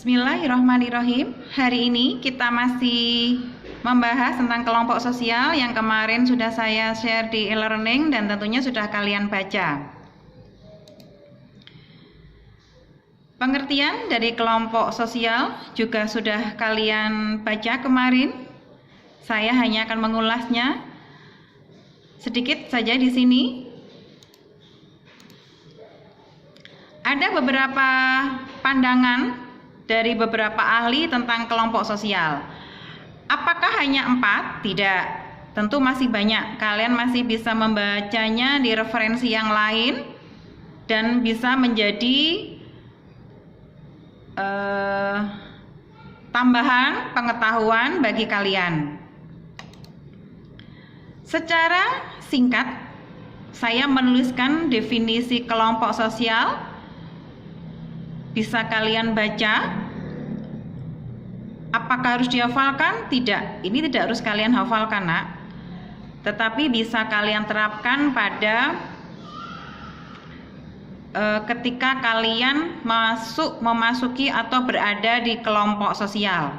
Bismillahirrahmanirrahim. Hari ini kita masih membahas tentang kelompok sosial yang kemarin sudah saya share di e-learning dan tentunya sudah kalian baca. Pengertian dari kelompok sosial juga sudah kalian baca kemarin. Saya hanya akan mengulasnya sedikit saja di sini. Ada beberapa pandangan dari beberapa ahli tentang kelompok sosial. Apakah hanya 4? Tidak. Tentu masih banyak. Kalian masih bisa membacanya di referensi yang lain dan bisa menjadi tambahan pengetahuan bagi kalian. Secara singkat, saya menuliskan definisi kelompok sosial. Bisa kalian baca. Apakah harus dihafalkan? Tidak. Ini tidak harus kalian hafalkan, Nak. Tetapi bisa kalian terapkan pada ketika kalian memasuki atau berada di kelompok sosial.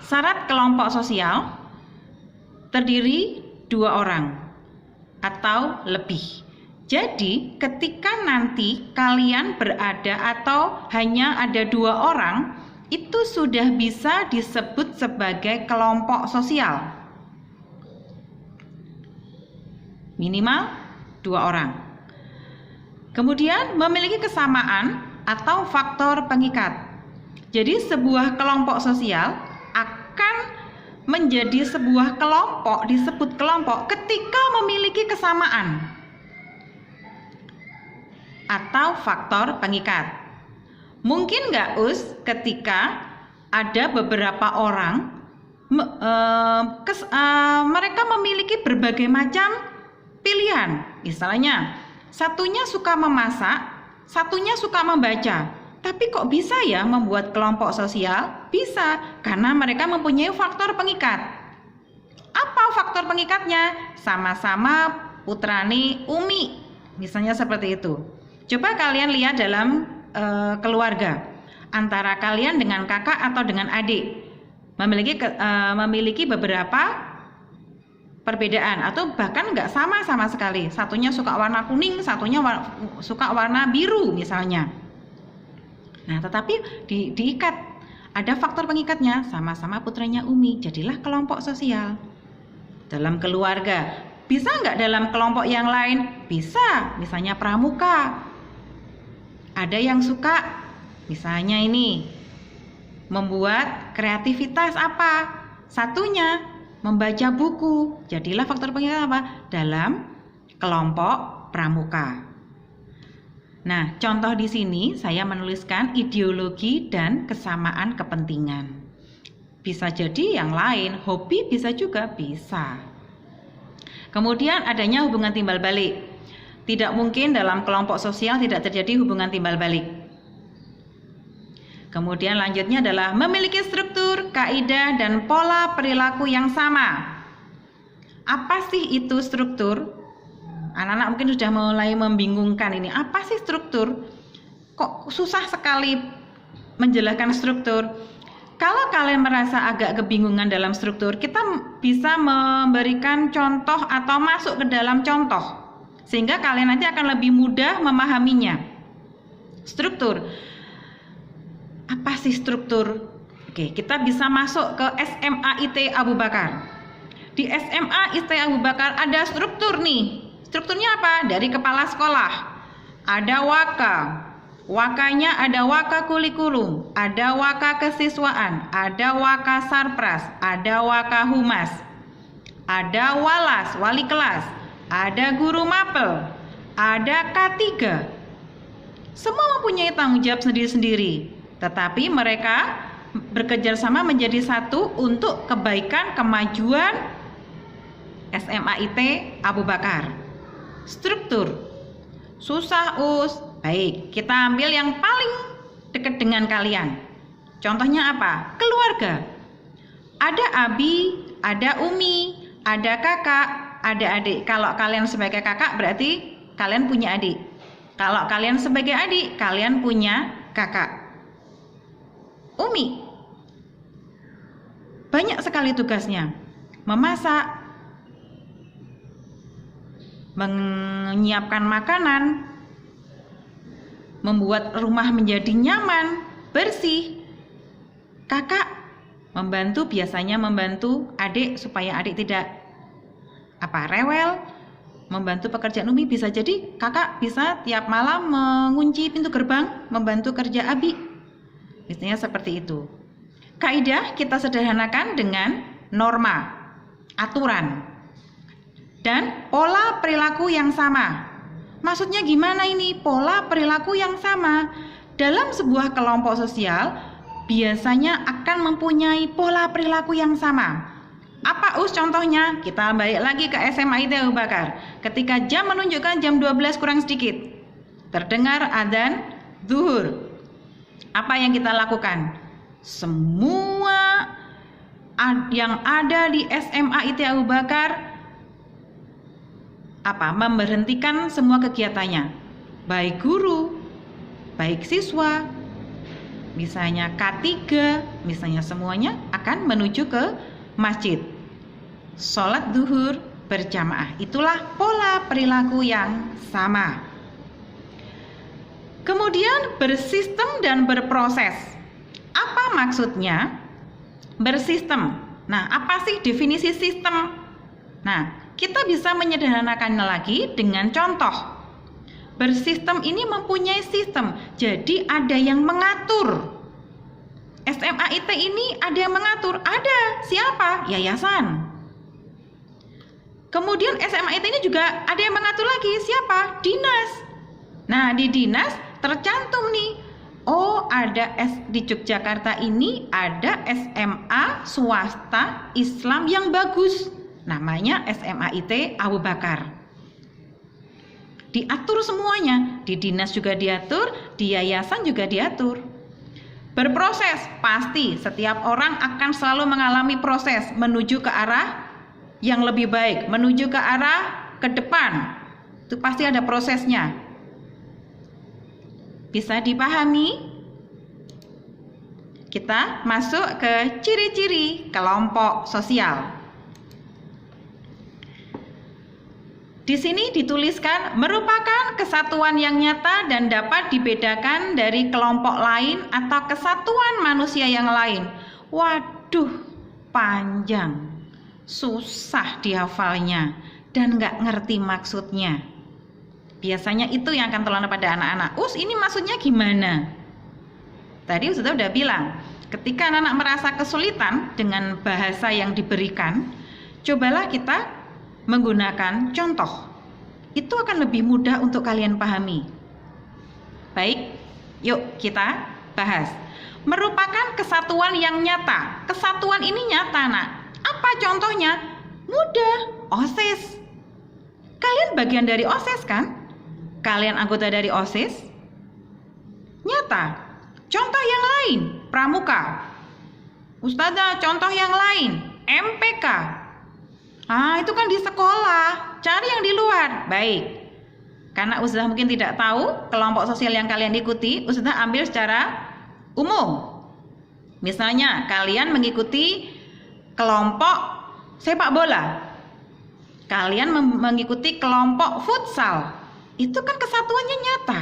Syarat kelompok sosial terdiri 2 orang atau lebih. Jadi ketika nanti kalian berada atau hanya ada 2 orang, itu sudah bisa disebut sebagai kelompok sosial. Minimal 2 orang. Kemudian memiliki kesamaan atau faktor pengikat. Jadi sebuah kelompok sosial akan menjadi sebuah kelompok, disebut kelompok ketika memiliki kesamaan atau faktor pengikat. Mungkin nggak ketika ada beberapa orang mereka memiliki berbagai macam pilihan. Misalnya satunya suka memasak, satunya suka membaca. Tapi kok bisa ya membuat kelompok sosial? Bisa, karena mereka mempunyai faktor pengikat. Apa faktor pengikatnya? Sama-sama putrani Umi, misalnya seperti itu. Coba kalian lihat dalam keluarga, antara kalian dengan kakak atau dengan adik memiliki beberapa perbedaan atau bahkan nggak sama sekali. Satunya suka warna kuning, satunya suka warna biru misalnya. Nah, tetapi diikat, ada faktor pengikatnya, sama-sama putranya Umi, jadilah kelompok sosial. Dalam keluarga, bisa nggak dalam kelompok yang lain? Bisa, misalnya pramuka. Ada yang suka, misalnya ini, membuat kreativitas apa? Satunya membaca buku, jadilah faktor pengikat apa? Dalam kelompok pramuka. Nah, contoh di sini saya menuliskan ideologi dan kesamaan kepentingan. Bisa jadi yang lain, hobi bisa juga, bisa. Kemudian adanya hubungan timbal balik. Tidak mungkin dalam kelompok sosial tidak terjadi hubungan timbal balik. Kemudian lanjutnya adalah memiliki struktur, kaidah, dan pola perilaku yang sama. Apa sih itu struktur? Anak-anak mungkin sudah mulai membingungkan ini. Apa sih struktur? Kok susah sekali menjelaskan struktur? Kalau kalian merasa agak kebingungan dalam struktur, kita bisa memberikan contoh atau masuk ke dalam contoh, sehingga kalian nanti akan lebih mudah memahaminya. Struktur. Apa sih struktur? Oke, kita bisa masuk ke SMA IT Abu Bakar. Di SMA IT Abu Bakar ada struktur nih. Strukturnya apa? Dari kepala sekolah. Ada waka. Wakanya ada waka kurikulum, ada waka kesiswaan, ada waka sarpras, ada waka humas, ada walas, wali kelas, ada guru mapel, ada K3. Semua mempunyai tanggung jawab sendiri-sendiri, tetapi mereka bekerja sama menjadi satu untuk kebaikan kemajuan SMA IT Abu Bakar. Struktur. Susah, Baik, kita ambil yang paling dekat dengan kalian. Contohnya apa? Keluarga. Ada Abi, ada Umi, ada kakak, ada adik. Kalau kalian sebagai kakak berarti kalian punya adik. Kalau kalian sebagai adik, kalian punya kakak Umi. Banyak sekali tugasnya. Memasak, menyiapkan makanan, membuat rumah menjadi nyaman, bersih. Kakak biasanya membantu adik supaya adik tidak rewel. Membantu pekerjaan Umi, bisa jadi kakak bisa tiap malam mengunci pintu gerbang, membantu kerja Abi. Misalnya seperti itu. Kaidah kita sederhanakan dengan norma, aturan, dan pola perilaku yang sama. Maksudnya gimana ini pola perilaku yang sama? Dalam sebuah kelompok sosial biasanya akan mempunyai pola perilaku yang sama. Apa contohnya? Kita balik lagi ke SMA IT Abu Bakar. Ketika jam menunjukkan jam 12 kurang sedikit, terdengar adzan zuhur. Apa yang kita lakukan? Semua yang ada di SMA IT Abu Bakar memberhentikan semua kegiatannya, baik guru, baik siswa, misalnya K3, misalnya semuanya akan menuju ke masjid, sholat zuhur berjamaah. Itulah pola perilaku yang sama. Kemudian bersistem dan berproses. Apa maksudnya bersistem? Nah, apa sih definisi sistem? Nah, kita bisa menyederhanakannya lagi dengan contoh. Bersistem ini mempunyai sistem, jadi ada yang mengatur. SMA IT ini ada yang mengatur, ada. Siapa? Yayasan. Kemudian SMA IT ini juga ada yang mengatur lagi, siapa? Dinas. Nah, di dinas tercantum nih, ada di Yogyakarta ini ada SMA swasta Islam yang bagus, namanya SMA IT Abu Bakar. Diatur semuanya, di dinas juga diatur, di yayasan juga diatur. Berproses, pasti setiap orang akan selalu mengalami proses menuju ke arah yang lebih baik, menuju ke arah ke depan. Itu pasti ada prosesnya. Bisa dipahami? Kita masuk ke ciri-ciri kelompok sosial. Di sini dituliskan merupakan kesatuan yang nyata dan dapat dibedakan dari kelompok lain atau kesatuan manusia yang lain. Waduh, panjang, susah dihafalnya dan nggak ngerti maksudnya. Biasanya itu yang akan terlena pada anak-anak. Ini maksudnya gimana? Tadi Ustazah udah bilang, ketika anak-anak merasa kesulitan dengan bahasa yang diberikan, cobalah kita menggunakan contoh. Itu akan lebih mudah untuk kalian pahami. Baik, yuk kita bahas. Merupakan kesatuan yang nyata. Kesatuan ini nyata, nak. Apa contohnya? Mudah, OSIS. Kalian bagian dari OSIS kan? Kalian anggota dari OSIS? Nyata. Contoh yang lain, pramuka. Ustazah, contoh yang lain, MPK. Itu kan di sekolah, cari yang di luar. Baik. Karena Ustazah mungkin tidak tahu kelompok sosial yang kalian ikuti, Ustazah ambil secara umum. Misalnya, kalian mengikuti kelompok sepak bola. Kalian mengikuti kelompok futsal. Itu kan kesatuannya nyata.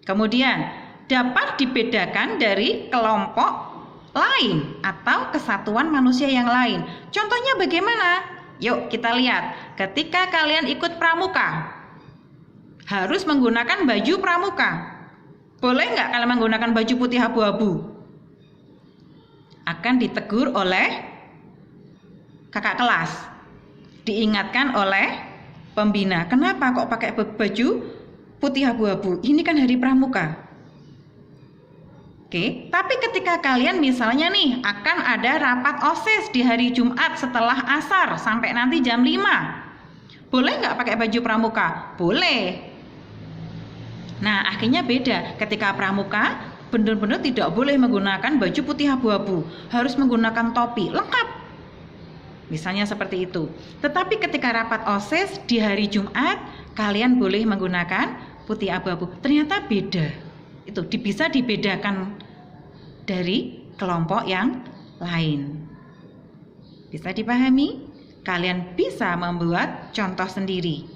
Kemudian dapat dibedakan dari kelompok lain atau kesatuan manusia yang lain. Contohnya bagaimana? Yuk kita lihat. Ketika kalian ikut pramuka, harus menggunakan baju pramuka. Boleh nggak kalian menggunakan baju putih abu-abu? Akan ditegur oleh kakak kelas. Diingatkan oleh pembina, kenapa kok pakai baju putih abu-abu? Ini kan hari pramuka. Oke, tapi ketika kalian misalnya nih akan ada rapat OSIS di hari Jumat setelah asar sampai nanti jam 5. Boleh nggak pakai baju pramuka? Boleh. Nah, akhirnya beda. Ketika pramuka benar-benar tidak boleh menggunakan baju putih abu-abu, harus menggunakan topi lengkap. Misalnya seperti itu. Tetapi ketika rapat OSIS di hari Jumat, kalian boleh menggunakan putih abu-abu. Ternyata beda. Itu bisa dibedakan dari kelompok yang lain. Bisa dipahami? Kalian bisa membuat contoh sendiri.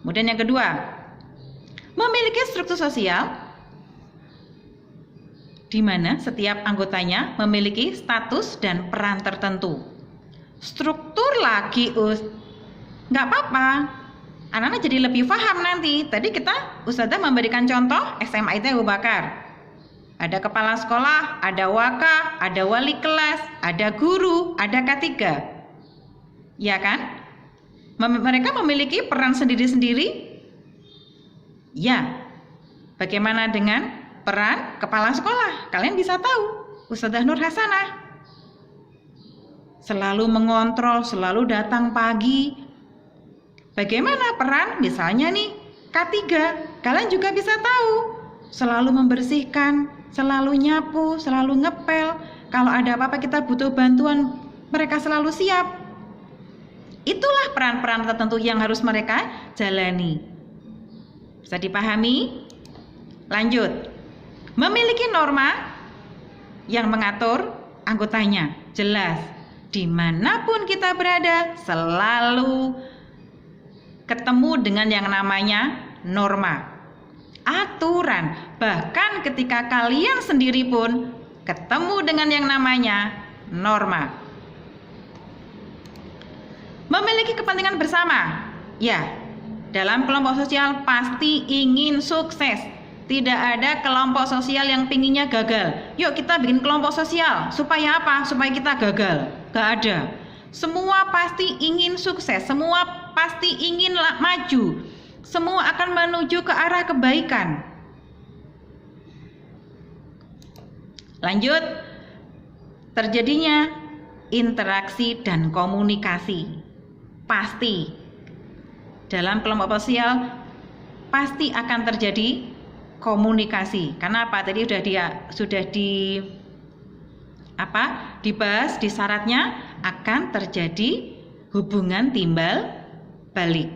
Kemudian yang kedua, memiliki struktur sosial di mana setiap anggotanya memiliki status dan peran tertentu. Struktur lagi nggak apa-apa, anak-anak jadi lebih paham nanti. Tadi Ustazah memberikan contoh SMA IT Abu Bakar. Ada kepala sekolah, ada waka, ada wali kelas, ada guru, ada K3. Ya kan? Mereka memiliki peran sendiri-sendiri. Ya. Bagaimana dengan peran kepala sekolah? Kalian bisa tahu. Ustazah Nur Hasanah selalu mengontrol, selalu datang pagi. Bagaimana peran misalnya nih K3? Kalian juga bisa tahu. Selalu membersihkan, selalu nyapu, selalu ngepel. Kalau ada apa-apa kita butuh bantuan, mereka selalu siap. Itulah peran-peran tertentu yang harus mereka jalani. Bisa dipahami? Lanjut. Memiliki norma yang mengatur anggotanya. Jelas, dimanapun kita berada selalu ketemu dengan yang namanya norma, aturan. Bahkan ketika kalian sendiri pun ketemu dengan yang namanya norma. Memiliki kepentingan bersama. Ya, dalam kelompok sosial pasti ingin sukses. Tidak ada kelompok sosial yang pinginnya gagal. Yuk kita bikin kelompok sosial. Supaya apa? Supaya kita gagal. Gak ada. Semua pasti ingin sukses. Semua pasti ingin maju. Semua akan menuju ke arah kebaikan. Lanjut. Terjadinya interaksi dan komunikasi. Pasti. Dalam kelompok sosial pasti akan terjadi komunikasi. Karena apa? Tadi sudah dibahas di syaratnya akan terjadi hubungan timbal balik.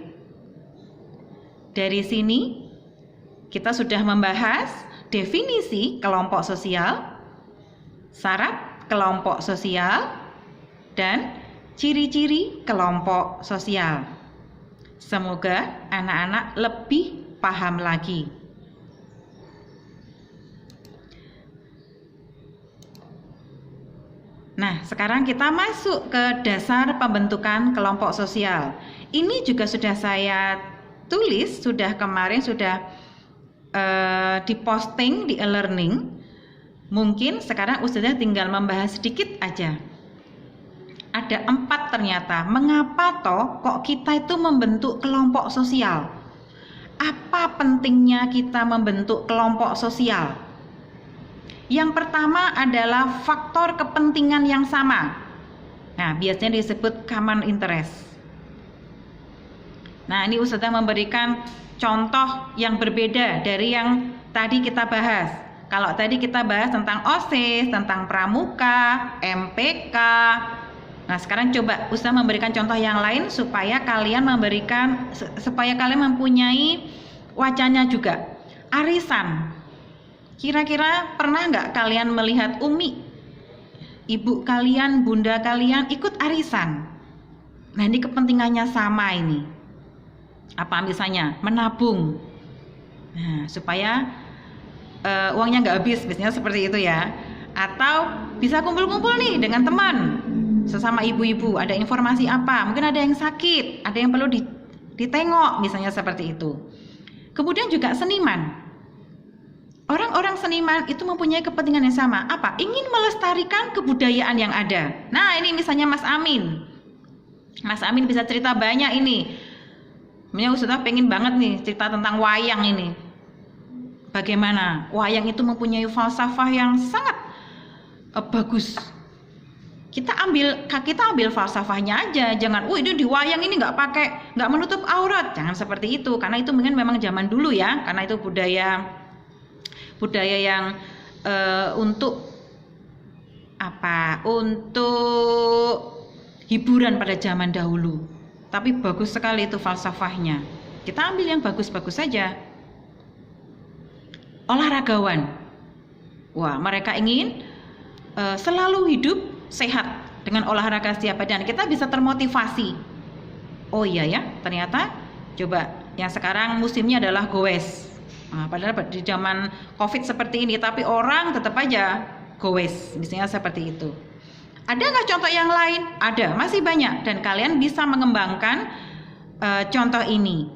Dari sini kita sudah membahas definisi kelompok sosial, syarat kelompok sosial, dan ciri-ciri kelompok sosial. Semoga anak-anak lebih paham lagi. Nah, sekarang kita masuk ke dasar pembentukan kelompok sosial. Ini juga sudah saya tulis, kemarin sudah diposting di e-learning. Mungkin sekarang Ustazah tinggal membahas sedikit aja. Ada 4 ternyata. Mengapa kok kita itu membentuk kelompok sosial? Apa pentingnya kita membentuk kelompok sosial? Yang pertama adalah faktor kepentingan yang sama. Nah, biasanya disebut common interest. Nah, ini Ustazah memberikan contoh yang berbeda dari yang tadi kita bahas. Kalau tadi kita bahas tentang OSIS, tentang pramuka, MPK. Nah, sekarang coba Ustazah memberikan contoh yang lain supaya kalian mempunyai wacana juga. Arisan. Kira-kira pernah nggak kalian melihat Umi, ibu kalian, bunda kalian ikut arisan? Nah, ini kepentingannya sama ini. Apa misalnya? Menabung. Nah, supaya uangnya nggak habis, biasanya seperti itu ya. Atau bisa kumpul-kumpul nih dengan teman, sesama ibu-ibu, ada informasi apa? Mungkin ada yang sakit, ada yang perlu ditengok, misalnya seperti itu. Kemudian juga seniman. Orang-orang seniman itu mempunyai kepentingan yang sama. Apa? Ingin melestarikan kebudayaan yang ada. Nah, ini misalnya Mas Amin. Mas Amin bisa cerita banyak ini. Sebenarnya Ustazah pengen banget nih cerita tentang wayang ini. Bagaimana wayang itu mempunyai falsafah yang sangat bagus. Kita ambil falsafahnya aja. Jangan, itu di wayang ini nggak menutup aurat. Jangan seperti itu. Karena itu mungkin memang zaman dulu ya. Karena itu budaya yang untuk hiburan pada zaman dahulu. Tapi bagus sekali itu falsafahnya. Kita ambil yang bagus-bagus saja. Olahragawan. Wah, mereka ingin selalu hidup sehat dengan olahraga setiap hari dan kita bisa termotivasi. Oh iya ya, ternyata coba yang sekarang musimnya adalah goes. Nah, padahal di zaman COVID seperti ini, tapi orang tetap aja goes, misalnya seperti itu. Ada nggak contoh yang lain? Ada, masih banyak dan kalian bisa mengembangkan contoh ini.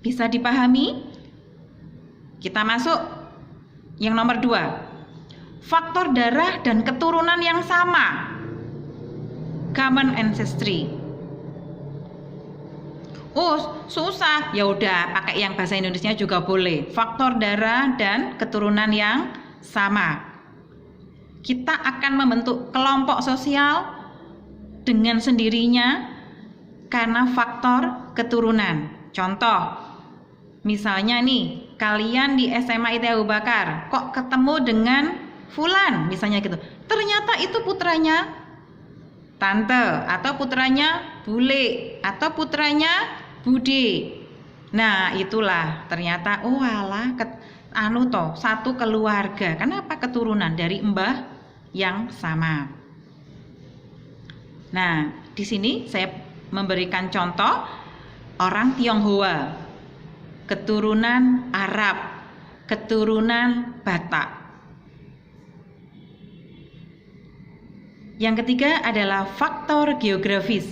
Bisa dipahami? Kita masuk yang nomor 2. Faktor darah dan keturunan yang sama. Common ancestry. Oh, susah. Ya udah, pakai yang bahasa Indonesia juga boleh. Faktor darah dan keturunan yang sama. Kita akan membentuk kelompok sosial dengan sendirinya karena faktor keturunan. Contoh, misalnya nih, kalian di SMA ITB Abu Bakar, kok ketemu dengan Fulan, misalnya gitu. Ternyata itu putranya Tante, atau putranya Bule, atau putranya Bude. Nah, itulah ternyata, oh alah, satu keluarga. Kenapa? Keturunan dari mbah yang sama. Nah, di sini saya memberikan contoh orang Tionghoa, keturunan Arab, keturunan Batak. Yang ketiga adalah faktor geografis.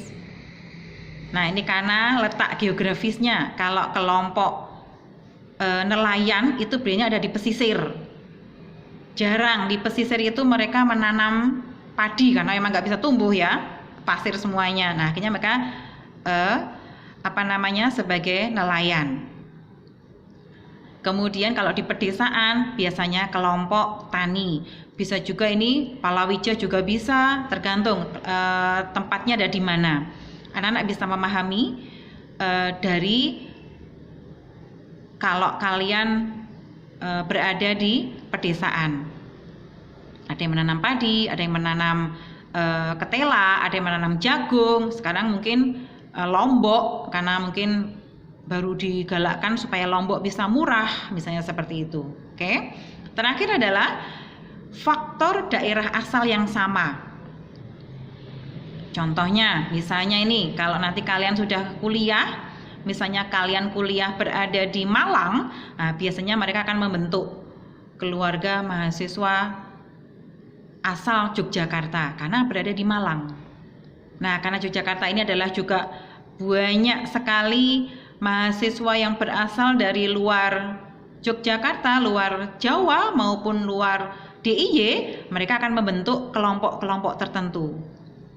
Nah, ini karena letak geografisnya. Kalau kelompok nelayan itu biasanya ada di pesisir. Jarang di pesisir itu mereka menanam padi karena memang nggak bisa tumbuh ya, pasir semuanya. Nah, akhirnya mereka sebagai nelayan. Kemudian kalau di pedesaan biasanya kelompok tani. Bisa juga ini palawija juga bisa, tergantung tempatnya ada di mana. Anak-anak bisa memahami dari kalau kalian berada di pedesaan. Ada yang menanam padi, ada yang menanam ketela, ada yang menanam jagung. Sekarang mungkin lombok karena mungkin baru digalakkan supaya lombok bisa murah, misalnya seperti itu. Oke. Terakhir adalah faktor daerah asal yang sama. Contohnya, misalnya ini, kalau nanti kalian sudah kuliah, misalnya kalian kuliah berada di Malang, nah biasanya mereka akan membentuk keluarga mahasiswa asal Yogyakarta karena berada di Malang. Nah, karena Yogyakarta ini adalah juga banyak sekali mahasiswa yang berasal dari luar Yogyakarta, luar Jawa maupun luar DIY, mereka akan membentuk kelompok-kelompok tertentu.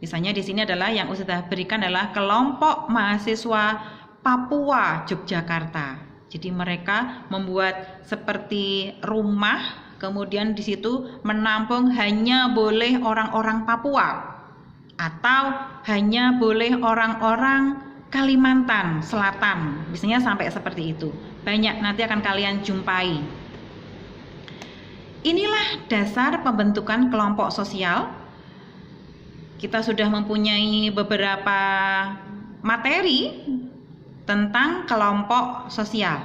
Misalnya di sini adalah yang Ustazah berikan adalah kelompok mahasiswa Papua Yogyakarta. Jadi mereka membuat seperti rumah, kemudian di situ menampung hanya boleh orang-orang Papua atau hanya boleh orang-orang Kalimantan Selatan. Misalnya sampai seperti itu. Banyak nanti akan kalian jumpai. Inilah dasar pembentukan kelompok sosial. Kita sudah mempunyai beberapa materi tentang kelompok sosial.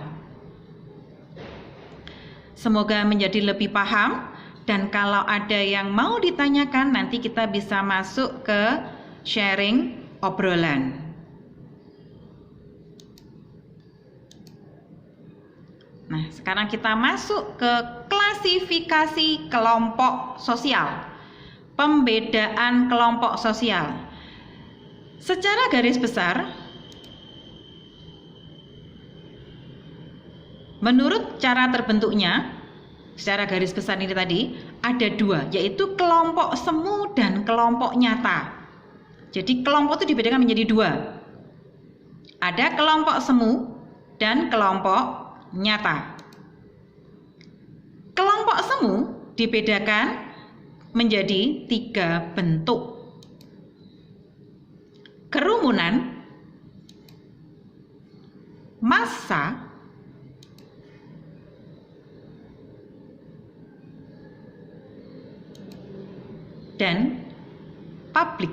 Semoga menjadi lebih paham dan kalau ada yang mau ditanyakan nanti kita bisa masuk ke sharing obrolan. Nah, sekarang kita masuk ke klasifikasi kelompok sosial. Pembedaan kelompok sosial. Secara garis besar, menurut cara terbentuknya, secara garis besar ini tadi, ada dua, yaitu kelompok semu dan kelompok nyata. Jadi kelompok itu dibedakan menjadi dua. Ada kelompok semu dan kelompok nyata. Kelompok semu dibedakan menjadi 3 bentuk. Kerumunan, massa, dan publik.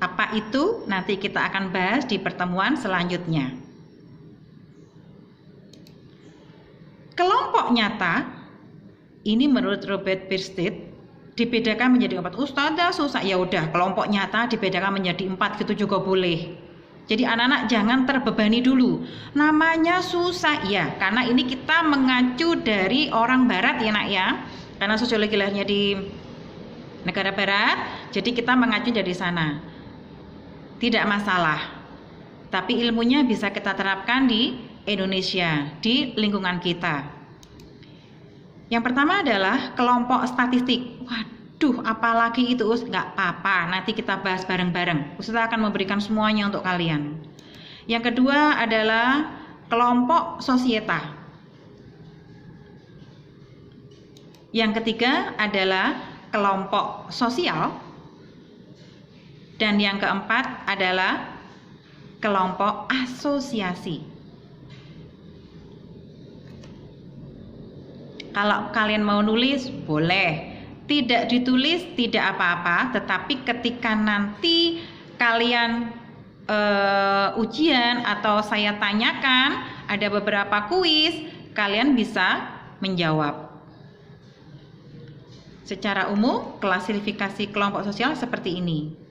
Apa Apa itu? Nanti kita akan bahas di pertemuan selanjutnya. Kelompok nyata, ini menurut Robert Bierstedt, dibedakan menjadi 4. Ustazah susah, ya udah kelompok nyata dibedakan menjadi 4 gitu juga boleh. Jadi anak-anak jangan terbebani dulu. Namanya susah ya, karena ini kita mengacu dari orang barat ya nak ya. Karena sosiologi lahirnya di negara barat, jadi kita mengacu dari sana. Tidak masalah. Tapi ilmunya bisa kita terapkan di Indonesia, di lingkungan kita. Yang pertama adalah kelompok statistik. Waduh, apalagi itu nggak apa-apa, nanti kita bahas bareng-bareng. Ustazah akan memberikan semuanya untuk kalian. Yang kedua adalah kelompok sosieta. Yang ketiga adalah kelompok sosial. Dan yang keempat adalah kelompok asosiasi. Kalau kalian mau nulis, boleh. Tidak ditulis, tidak apa-apa. Tetapi ketika nanti kalian ujian atau saya tanyakan, ada beberapa kuis, kalian bisa menjawab. Secara umum, klasifikasi kelompok sosial seperti ini.